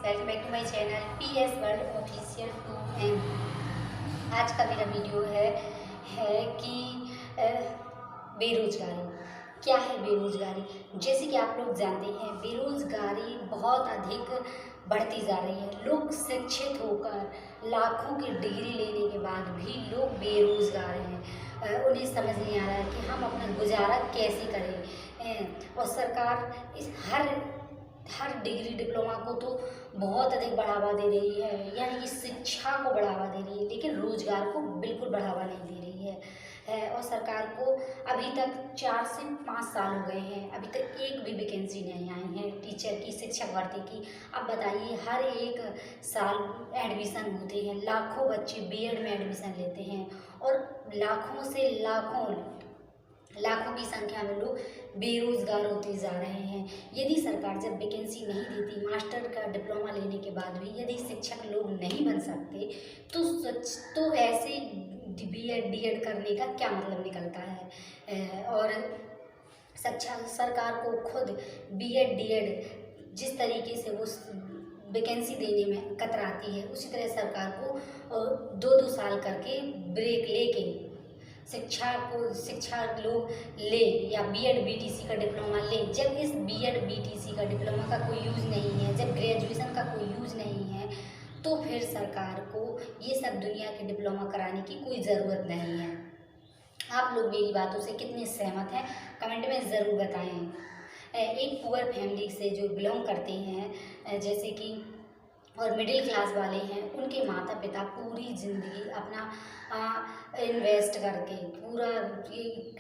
Welcome back to my channel PS world official 2M। आज का मेरा वीडियो है कि बेरोजगारी क्या है। बेरोजगारी जैसे कि आप लोग जानते हैं, बेरोजगारी बहुत अधिक बढ़ती जा रही है। लोग शिक्षित होकर लाखों की डिग्री लेने के बाद भी लोग बेरोजगार हैं। उन्हें समझ नहीं आ रहा है कि हम अपना गुजारा कैसे करें। और सरकार इस हर डिग्री डिप्लोमा को तो बहुत अधिक बढ़ावा दे रही है, यानी कि शिक्षा को बढ़ावा दे रही है, लेकिन रोजगार को बिल्कुल बढ़ावा नहीं दे रही है। और सरकार को अभी तक 4 से 5 साल हो गए हैं, अभी तक एक भी वैकेंसी नहीं आई है टीचर की, शिक्षक भर्ती की। अब बताइए, हर एक साल एडमिशन होते हैं, लाखों बच्चे बीएड में एडमिशन लेते हैं और लाखों से लाखों की संख्या में लोग बेरोजगार होते जा रहे हैं। यदि सरकार जब वैकेंसी नहीं देती, मास्टर का डिप्लोमा लेने के बाद भी यदि शिक्षक लोग नहीं बन सकते, तो ऐसे बीएड डीएड करने का क्या मतलब निकलता है। और सरकार को खुद बीएड डीएड जिस तरीके से वो वैकेंसी देने में कतराती है, उसी तरह सरकार को 2-2 साल करके ब्रेक लेके शिक्षा लोग ले, या बीएड बीटीसी का डिप्लोमा ले। जब इस बीएड बीटीसी का डिप्लोमा का कोई यूज़ नहीं है, जब ग्रेजुएशन का कोई यूज़ नहीं है, तो फिर सरकार को ये सब दुनिया के डिप्लोमा कराने की कोई ज़रूरत नहीं है। आप लोग मेरी बातों से कितने सहमत हैं, कमेंट में ज़रूर बताएं। एक पुअर फैमिली से जो बिलोंग करते हैं, जैसे कि और मिडिल क्लास वाले हैं, उनके माता पिता पूरी ज़िंदगी अपना इन्वेस्ट करके पूरा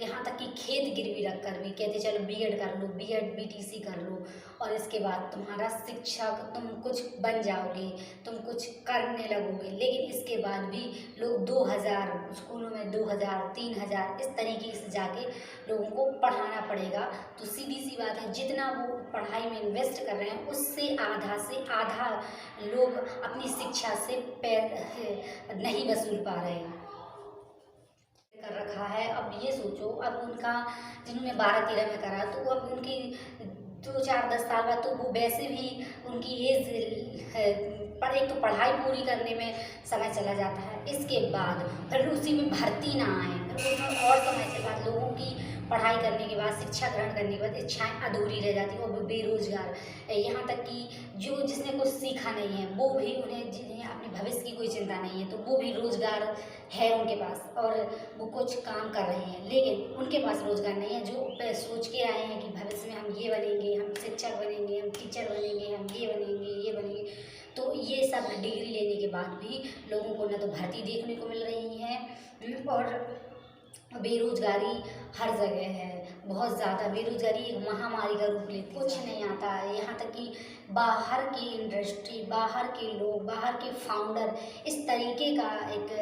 यहाँ तक कि खेत गिरवी रख कर भी कहते चलो बीएड कर लो, बीएड बीटीसी कर लो, और इसके बाद तुम्हारा शिक्षक, तुम कुछ बन जाओगे, तुम कुछ करने लगोगे। लेकिन इसके बाद भी लोग 2000 स्कूलों में 2000 3000 इस तरीके से जाके लोगों को पढ़ाना पड़ेगा। तो सीधी सी बात है, जितना वो पढ़ाई में इन्वेस्ट कर रहे हैं, उससे आधा से आधा लोग अपनी शिक्षा से पैर नहीं वसूल पा रहे हैं कर रखा है। अब ये सोचो, अब उनका जिन्होंने 12-13 में करा, तो अब उनकी 2-4-10 साल बाद तो वो वैसे भी उनकी एज एक तो पढ़ाई पूरी करने में समय चला जाता है, इसके बाद फिर उसी में भर्ती ना आए, फिर उसमें और समय के बाद लोगों की पढ़ाई करने के बाद, शिक्षा ग्रहण करने के बाद इच्छाएं अधूरी रह जाती है। वो बेरोजगार, यहाँ तक कि जिसने कुछ सीखा नहीं है, वो भी जिन्हें अपने भविष्य की कोई चिंता नहीं है, तो वो भी रोजगार है उनके पास और वो कुछ काम कर रहे हैं, लेकिन उनके पास रोजगार नहीं है। जो सोच के आए हैं कि भविष्य में हम ये बनेंगे, हम शिक्षक बनेंगे, हम टीचर बनेंगे, हम ये बनेंगे, तो ये सब डिग्री लेने के बाद भी लोगों को न तो भर्ती देखने को मिल रही है, और बेरोजगारी हर जगह है। बहुत ज़्यादा बेरोजगारी एक महामारी का रूप लेती है, कुछ नहीं आता है। यहाँ तक कि बाहर की इंडस्ट्री, बाहर के लोग, बाहर के फाउंडर इस तरीके का एक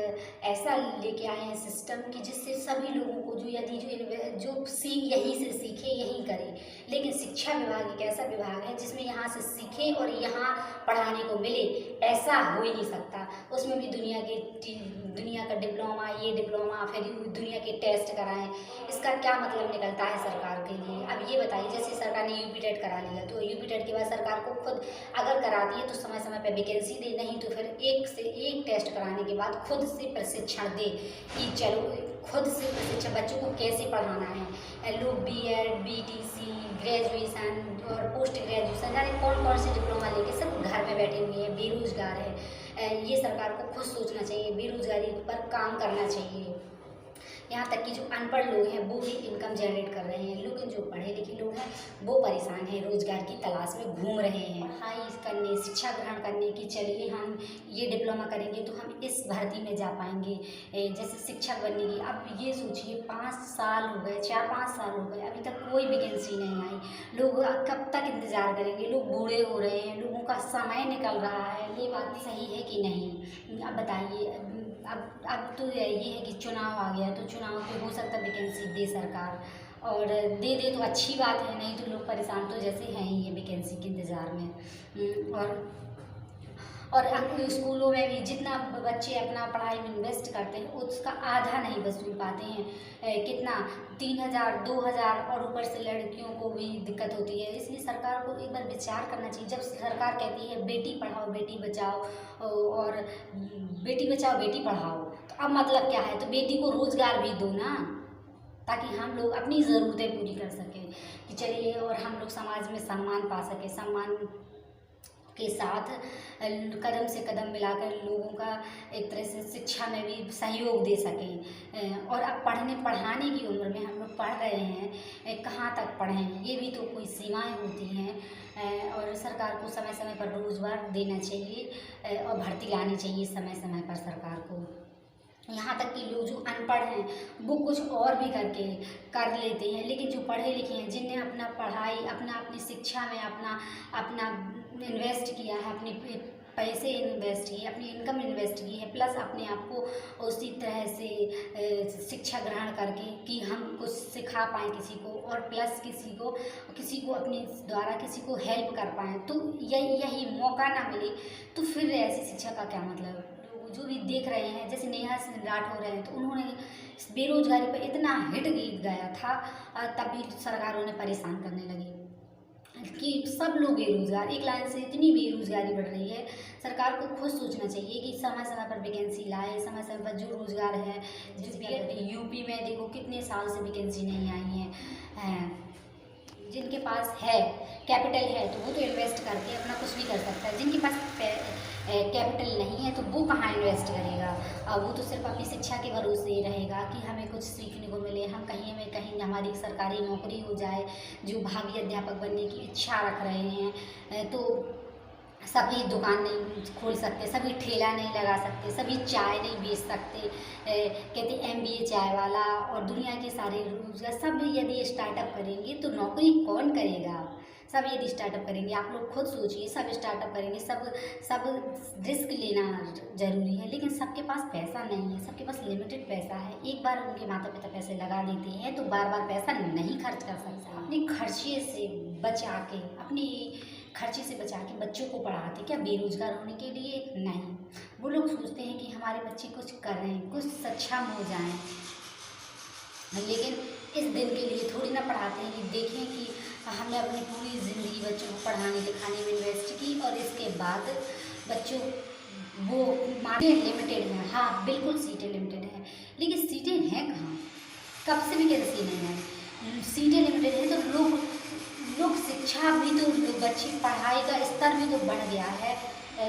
ऐसा लेके आए हैं सिस्टम कि जिससे सभी लोगों को यहीं से सीखे, यहीं करे। लेकिन शिक्षा विभाग एक ऐसा विभाग है जिसमें यहाँ से सीखे और यहाँ पढ़ाने को मिले, ऐसा हो ही नहीं सकता। उसमें भी दुनिया का डिप्लोमा, ये डिप्लोमा, फिर दुनिया के टेस्ट कराएं, इसका क्या मतलब निकलता है सरकार के लिए। अब ये बताइए, जैसे सरकार ने यूपी टेट करा लिया, तो यूपी टेट के बाद सरकार को खुद अगर कराती है तो समय समय पर वैकेंसी दे, नहीं तो फिर एक से एक टेस्ट कराने के बाद खुद से प्रशिक्षण दे कि चलो खुद से प्रशिक्षण बच्चों को कैसे पढ़ाना है। लोग बीएड बीटीसी ग्रेजुएशन और पोस्ट ग्रेजुएशन जाने कौन से डिप्लोमा लेके सब घर में बैठे हुए हैं, बेरोजगार है। ये सरकार को खुद सोचना चाहिए, बेरोजगारी पर काम करना चाहिए। यहाँ तक कि जो अनपढ़ लोग हैं वो भी इनकम जनरेट कर रहे हैं, लेकिन जो पढ़े लिखे लोग हैं वो परेशान हैं, रोजगार की तलाश में घूम रहे हैं। शिक्षा ग्रहण करने की, चलिए हम ये डिप्लोमा करेंगे तो हम इस भर्ती में जा पाएंगे, जैसे शिक्षक बनने की। अब ये सोचिए, 5 साल हो गए, 4-5 साल हो गए, अभी तक कोई वैकेंसी नहीं आई। लोग कब तक इंतज़ार करेंगे, लोग बूढ़े हो रहे हैं, लोगों का समय निकल रहा है। ये बात सही है कि नहीं, अब बताइए। अब तो ये है कि चुनाव आ गया, तो चुनाव पे हो सकता है वैकेंसी दे सरकार, और दे तो अच्छी बात है, नहीं तो लोग परेशान तो जैसे हैं ही ये वैकेंसी के इंतज़ार में। और और स्कूलों में भी जितना बच्चे अपना पढ़ाई में इन्वेस्ट करते हैं उसका आधा नहीं वसूल पाते हैं। कितना 3,000 2,000 और ऊपर से लड़कियों को भी दिक्कत होती है। इसलिए सरकार को एक बार विचार करना चाहिए। जब सरकार कहती है बेटी पढ़ाओ बेटी बचाओ और बेटी बचाओ बेटी पढ़ाओ, तो अब मतलब क्या है, तो बेटी को रोज़गार भी दो ना, ताकि हम लोग अपनी ज़रूरतें पूरी कर सकें कि चलिए, और हम लोग समाज में सम्मान पा सकें। सम्मान के साथ कदम से कदम मिलाकर लोगों का एक तरह से शिक्षा में भी सहयोग दे सकें। और अब पढ़ाने की उम्र में हम लोग पढ़ रहे हैं, कहाँ तक पढ़ें, ये भी तो कोई सीमाएं होती हैं। और सरकार को समय समय पर रोज़गार देना चाहिए और भर्ती लानी चाहिए समय समय पर सरकार को। यहाँ तक कि लोग जो अनपढ़ हैं वो कुछ और भी कर लेते हैं, लेकिन जो पढ़े लिखे हैं, जिन्हें अपना पढ़ाई अपनी शिक्षा में अपना इन्वेस्ट किया है, अपने पैसे इन्वेस्ट किए, अपनी इनकम इन्वेस्ट की है, प्लस अपने आप को उसी तरह से शिक्षा ग्रहण करके कि हम कुछ सिखा पाएँ किसी को, और प्लस किसी को अपने द्वारा किसी को हेल्प कर पाएँ, तो यही मौका ना मिले तो फिर ऐसी शिक्षा का क्या मतलब। जो भी देख रहे हैं, जैसे नेहा राठौर हैं, तो उन्होंने बेरोजगारी पर इतना हिट गीत गाया था, तभी सरकार उन्हें परेशान करने लगी कि सब लोग बेरोजगार। एक लाइन से इतनी बेरोजगारी बढ़ रही है, सरकार को खुद सोचना चाहिए कि समय समय पर वैकेंसी लाए, समय समय पर जो रोजगार है। जैसे यूपी में देखो कितने साल से वैकेंसी नहीं आई है। जिनके पास है कैपिटल है तो वो तो इन्वेस्ट करके अपना कुछ भी कर सकता है, जिनके पास कैपिटल नहीं है तो वो कहाँ इन्वेस्ट करेगा। वो तो सिर्फ अपनी शिक्षा के भरोसे रहेगा कि हमें कुछ सीखने को मिले, हम कहीं हमारी सरकारी नौकरी हो जाए। जो भावी अध्यापक बनने की इच्छा रख रहे हैं, तो सभी दुकान नहीं खोल सकते, सभी ठेला नहीं लगा सकते, सभी चाय नहीं बेच सकते। कहते MBA चाय वाला और दुनिया के सारे रोजगार सब यदि स्टार्टअप करेंगे तो नौकरी कौन करेगा। सब यदि स्टार्टअप करेंगे, आप लोग खुद सोचिए, सब स्टार्टअप करेंगे, सब रिस्क लेना ज़रूरी है, लेकिन सबके पास पैसा नहीं है, सबके पास लिमिटेड पैसा है। एक बार उनके माता पिता पैसे लगा देते हैं तो बार बार पैसा नहीं खर्च कर सकता। अपने खर्चे से बचा के बच्चों को पढ़ाते क्या बेरोजगार होने के लिए? नहीं, वो लोग सोचते हैं कि हमारे बच्चे कुछ करें, कुछ सक्षम हो जाएं, लेकिन इस दिन के लिए थोड़ी ना पढ़ाते हैं कि देखें कि हमने अपनी पूरी ज़िंदगी बच्चों को पढ़ाने लिखाने में इन्वेस्ट की और इसके बाद बच्चों वो सीटें लिमिटेड हैं। हाँ बिल्कुल सीटें लिमिटेड हैं, लेकिन सीटें हैं कहाँ? कब से वैकेंसी नहीं है, सीटें लिमिटेड हैं तो लोग शिक्षा भी तो, बच्चे पढ़ाई का स्तर भी तो बढ़ गया है,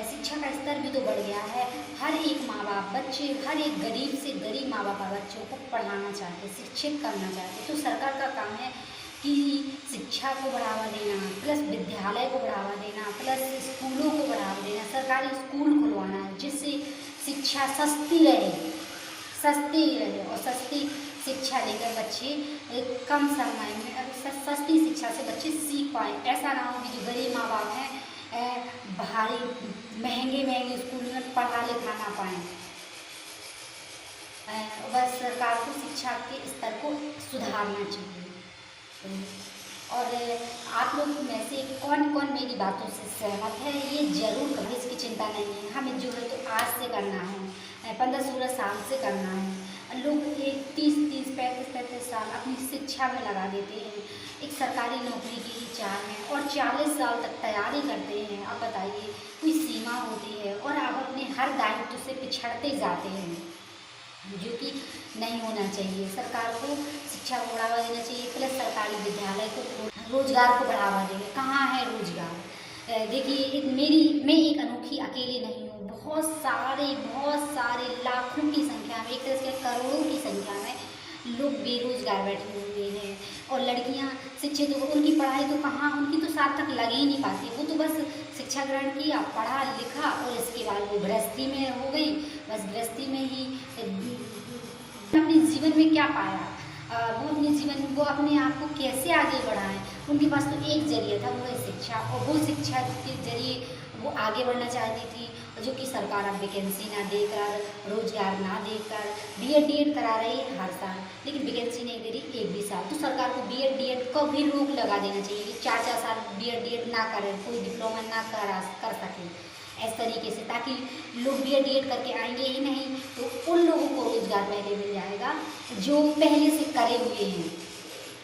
शिक्षा का स्तर भी तो बढ़ गया है। हर एक माँ बाप बच्चे, हर एक गरीब से गरीब माँ बाप बच्चों को पढ़ाना चाहते, शिक्षित करना चाहते। तो सरकार का काम है कि शिक्षा को बढ़ावा देना, प्लस विद्यालय को बढ़ावा देना, प्लस स्कूलों को बढ़ावा देना, सरकारी स्कूल खुलवाना, जिससे शिक्षा सस्ती रहे और सस्ती शिक्षा लेकर बच्चे कम समय में सस्ती शिक्षा से बच्चे सीख पाएँ। ऐसा ना हो कि जो गरीब माँ बाप हैं भारी महंगे स्कूल में पढ़ा लिखा ना पाएँ। बस सरकार को शिक्षा के स्तर को सुधारना चाहिए। और आप लोग में से कौन मेरी बातों से सहमत है, ये ज़रूर कभी इसकी चिंता नहीं है। हमें जो है तो आज से करना है, 15-16 साल से करना है। लोग 30-35 साल अपनी शिक्षा में लगा देते हैं, एक सरकारी नौकरी की चाह में, और 40 साल तक तैयारी करते हैं। अब बताइए, कोई सीमा होती है? और आप अपने हर दायित्व से पिछड़ते जाते हैं, जो कि नहीं होना चाहिए। सरकार को शिक्षा को बढ़ावा देना चाहिए, प्लस सरकारी विद्यालय को, रोजगार को बढ़ावा देंगे। कहाँ है रोजगार? देखिए मैं एक अनोखी अकेले नहीं हूँ, बहुत सारे लाखों की संख्या में, एक तरह से करोड़ों की संख्या में लोग बेरोजगार बैठे हुए हैं। और लड़कियाँ शिक्षित हो, उनकी पढ़ाई तो कहाँ, उनकी तो सार्थक लग ही नहीं पाती। वो तो बस शिक्षा ग्रहण किया, पढ़ा लिखा और इसके बाद वो गृहस्थी में हो गई। बस गृहस्थी में ही अपने जीवन में क्या पाया, वो अपने आप को कैसे आगे बढ़ाएं। उनके पास तो एक जरिया था, वो है शिक्षा, और वो शिक्षा के जरिए वो आगे बढ़ना चाहती थी, जो कि सरकार अब वैकेंसी ना देकर, रोजगार ना देकर BEd करा रही है हर साल, लेकिन वैकेंसी नहीं दे रही एक भी साल। तो सरकार को BEd को भी रोक लगा देना चाहिए कि 4-4 साल BEd ना करें, कोई डिप्लोमा ना कर सके। इस तरीके से, ताकि लोग बीएड डीएड करके आएंगे ही नहीं तो उन लोगों को रोज़गार पहले मिल जाएगा जो पहले से करे हुए हैं,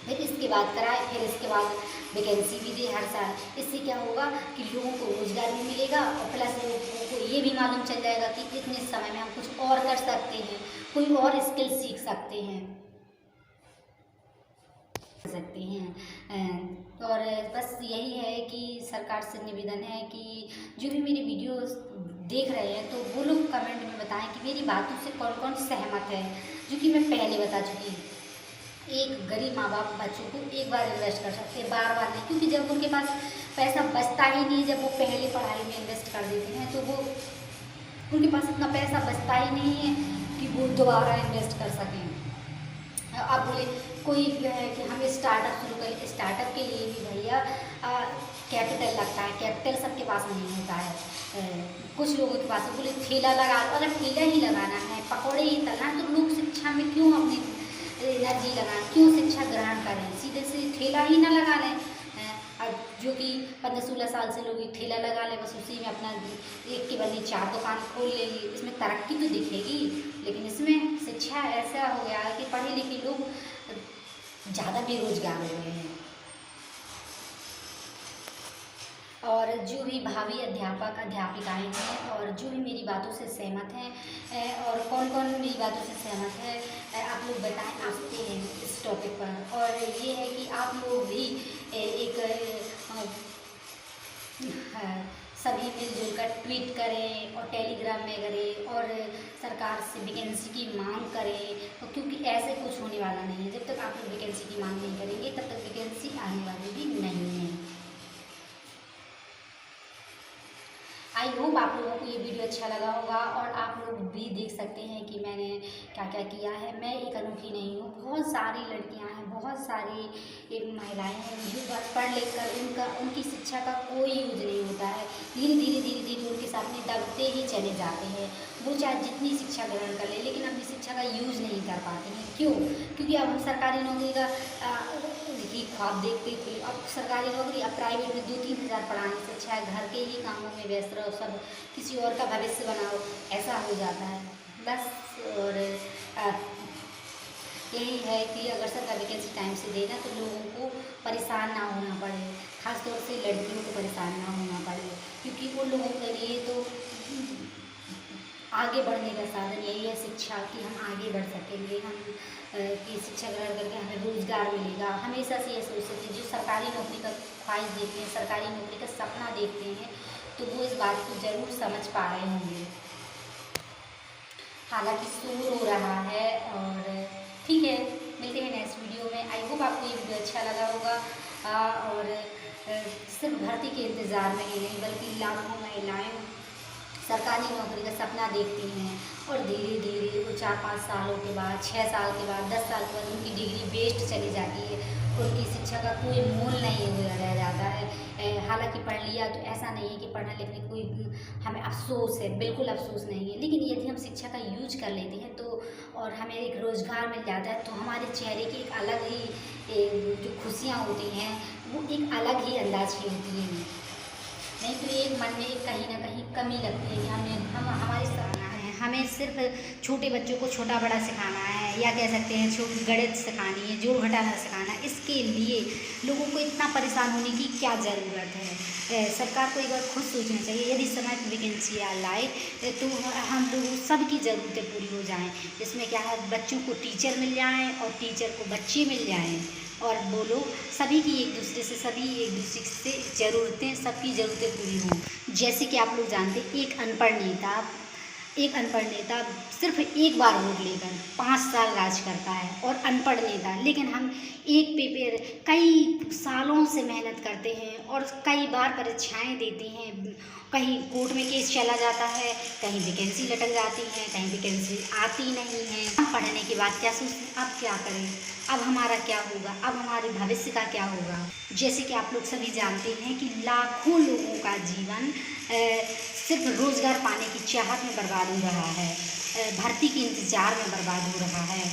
फिर इसके बाद कराए, फिर इसके बाद वैकेंसी भी दे हर साल। इससे क्या होगा कि लोगों को रोज़गार भी मिलेगा और प्लस लोगों को ये भी मालूम चल जाएगा कि इतने समय में हम कुछ और कर सकते हैं, कोई और स्किल सीख सकते हैं और बस यही है कि सरकार से निवेदन है कि जो भी मेरी वीडियोस देख रहे हैं तो वो लोग कमेंट में बताएं कि मेरी बातों से कौन कौन सहमत है, जो कि मैं पहले बता चुकी हूँ। एक गरीब माँ बाप बच्चों को एक बार इन्वेस्ट कर सकते हैं, बार बार नहीं, क्योंकि जब उनके पास पैसा बचता ही नहीं, जब वो पहले पढ़ाई में इन्वेस्ट कर देते हैं तो वो उनके पास इतना पैसा बचता ही नहीं है कि वो दोबारा इन्वेस्ट कर सकें। अब बोले कोई है कि हम स्टार्टअप शुरू करें, स्टार्टअप के लिए भी भैया कैपिटल लगता है, कैपिटल सबके पास नहीं होता है। कुछ लोगों के पास बोले ठेला लगा, अगर ठेला ही लगाना है, पकौड़े ही तलना है तो लोग शिक्षा में क्यों अपनी एनर्जी लगाएं, क्यों शिक्षा ग्रहण करें, सीधे से ठेला ही ना लगा लें। जो कि 15-16 साल से लोग एक ठेला लगा लें, बस उसी में अपना एक के बदले 4 दुकान खोल लेंगे, इसमें तरक्की तो दिखेगी, लेकिन इसमें शिक्षा ऐसा हो गया है कि पढ़े लिखे लोग ज़्यादा बेरोजगार हो गए हैं। और जो भी भावी अध्यापक अध्यापिकाएँ हैं और जो भी मेरी बातों से सहमत हैं और कौन कौन मेरी बातों से सहमत है आप लोग बताएं आते हैं इस टॉपिक पर। और ये है कि आप लोग भी एक सभी मिलजुल कर ट्वीट करें और टेलीग्राम में करें और सरकार से वैकेंसी की मांग करें, क्योंकि ऐसे कुछ होने वाला नहीं है। जब तक आप लोग वैकेंसी की मांग नहीं करेंगे तब तक वैकेंसी आने वाली भी नहीं है। आई होप आप लोगों को ये वीडियो अच्छा लगा होगा और आप लोग भी देख सकते हैं कि मैंने क्या क्या किया है। मैं एक अनोखी नहीं हूँ, बहुत सारी लड़कियां हैं, बहुत सारी महिलाएं हैं जो बस पढ़ लिख कर उनकी शिक्षा का कोई यूज नहीं होता है। धीरे धीरे उनके सामने दबते ही चले जाते हैं। वो चाहे जितनी शिक्षा ग्रहण कर ले लेकिन अपनी शिक्षा का यूज नहीं कर पाते हैं। क्यों? क्योंकि अब हम सरकारी नौकरी का की ख्वाब देखते थे। अब सरकारी नौकरी, अब प्राइवेट में 2-3 हज़ार पढ़ाने से अच्छा है घर के ही कामों में व्यस्त रहो, सब किसी और का भविष्य बनाओ, ऐसा हो जाता है बस। और यही है कि अगर सरकार वैकेंसी टाइम से देना तो लोगों को परेशान ना होना पड़े, खासतौर से लड़कियों को परेशान ना होना पड़े, क्योंकि उन लोगों के लिए तो आगे बढ़ने का साधन यही है शिक्षा, कि हम आगे बढ़ सकेंगे, हम कि शिक्षा ग्रहण करके हमें रोज़गार मिलेगा। हमेशा से ये सोचते थे जो सरकारी नौकरी का ख्वाहिश देखते हैं, सरकारी नौकरी का सपना देखते हैं, तो वो इस बात को ज़रूर समझ पा रहे होंगे। हालांकि शोर हो रहा है और ठीक है, मिलते हैं नेक्स्ट वीडियो में। आई होप आपको ये वीडियो अच्छा लगा होगा और सिर्फ भर्ती के इंतज़ार में ही नहीं बल्कि लाखों महिलाएँ सरकारी नौकरी का सपना देखती हैं और धीरे धीरे वो 4-5 सालों के बाद, 6 साल के बाद, 10 साल के बाद उनकी डिग्री वेस्ट चली जाती है, उनकी शिक्षा का कोई मोल नहीं रह जाता है। हालांकि पढ़ लिया तो ऐसा नहीं है कि पढ़ने लिखने कोई हमें अफसोस है, बिल्कुल अफसोस नहीं है, लेकिन यदि हम शिक्षा का यूज कर लेते हैं तो और हमें एक रोज़गार मिल जाता है तो हमारे चेहरे की एक अलग ही जो खुशियाँ होती हैं वो एक अलग ही अंदाज की होती हैं। नहीं तो एक मन में कहीं ना कहीं कमी लगती है कि हमारी सराहना है, हमें सिर्फ छोटे बच्चों को छोटा बड़ा सिखाना है, या कह सकते हैं गणित सिखानी है, जोड़ घटाना सिखाना है। इसके लिए लोगों को इतना परेशान होने की क्या ज़रूरत है? सरकार को एक बार खुद सोचना चाहिए। यदि समय पर वैकेंसी लाए तो हम लोग सबकी ज़रूरतें पूरी हो जाएँ। इसमें क्या है, बच्चों को टीचर मिल जाएँ और टीचर को बच्चे मिल जाएँ और वो लोग सभी की एक दूसरे से ज़रूरतें, सबकी ज़रूरतें पूरी हों। जैसे कि आप लोग जानते हैं एक अनपढ़ नेता सिर्फ एक बार वोट लेकर 5 साल राज करता है और अनपढ़ नेता, लेकिन हम एक पेपर कई सालों से मेहनत करते हैं और कई बार परीक्षाएं देते हैं, कहीं कोर्ट में केस चला जाता है, कहीं वैकेंसी लटक जाती है, कहीं वैकेंसी आती नहीं है। हम पढ़ने के बाद क्या सोचते हैं, अब क्या करें, अब हमारा क्या होगा, अब हमारे भविष्य का क्या होगा। जैसे कि आप लोग सभी जानते हैं कि लाखों लोगों का जीवन सिर्फ रोज़गार पाने की चाहत में बर्बाद हो रहा है, भर्ती के इंतज़ार में बर्बाद हो रहा है।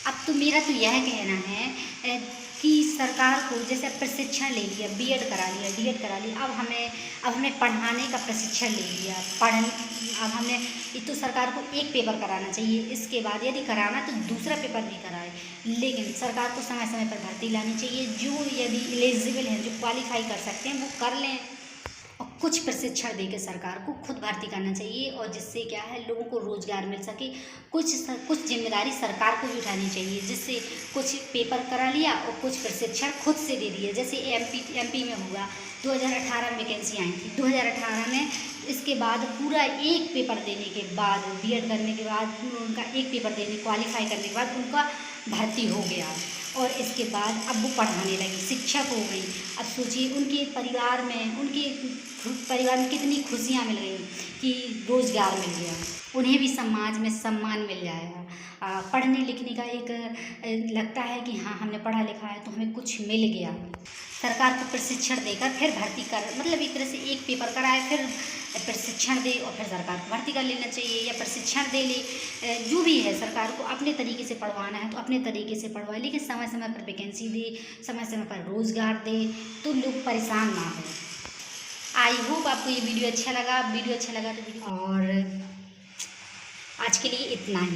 अब तो मेरा तो यह कहना है कि सरकार को जैसे प्रशिक्षण ले लिया, बीएड करा लिया, डीएड करा लिया, अब हमें पढ़ाने का प्रशिक्षण ले लिया, अब हमने तो सरकार को एक पेपर कराना चाहिए, इसके बाद यदि कराना तो दूसरा पेपर भी कराए। लेकिन सरकार को समय समय पर भर्ती लानी चाहिए, जो यदि एलिजिबल हैं, जो क्वालिफाई कर सकते हैं वो कर लें, और कुछ प्रशिक्षण देकर सरकार को खुद भर्ती करना चाहिए, और जिससे क्या है लोगों को रोज़गार मिल सके। कुछ जिम्मेदारी सरकार को भी उठानी चाहिए, जिससे कुछ पेपर करा लिया और कुछ प्रशिक्षण खुद से दे दिए। जैसे एमपी में हुआ 2018 में वैकेंसी आई थी 2018 में, इसके बाद पूरा एक पेपर देने के बाद, बीएड करने के बाद उनका एक पेपर देने क्वालिफाई करने के बाद उनका भर्ती हो गया, और इसके बाद अब वो पढ़ाने लगी, शिक्षक हो गई। अब सोचिए उनके परिवार में कितनी खुशियाँ मिल गई कि रोज़गार मिल गया, उन्हें भी समाज में सम्मान मिल जाएगा। पढ़ने लिखने का एक लगता है कि हाँ हमने पढ़ा लिखा है तो हमें कुछ मिल गया। सरकार को प्रशिक्षण देकर फिर भर्ती कर, मतलब एक तरह से एक पेपर कराए, फिर प्रशिक्षण दे और फिर सरकार को भर्ती कर लेना चाहिए, या प्रशिक्षण दे ले। जो भी है सरकार को अपने तरीके से पढ़वाना है तो अपने तरीके से पढ़वाए, लेकिन समय समय पर वैकेंसी दे, समय समय पर रोज़गार दे, तो लोग परेशान ना हो। आई होप आपको ये वीडियो अच्छा लगा। वीडियो अच्छा लगा तो और आज के लिए इतना ही।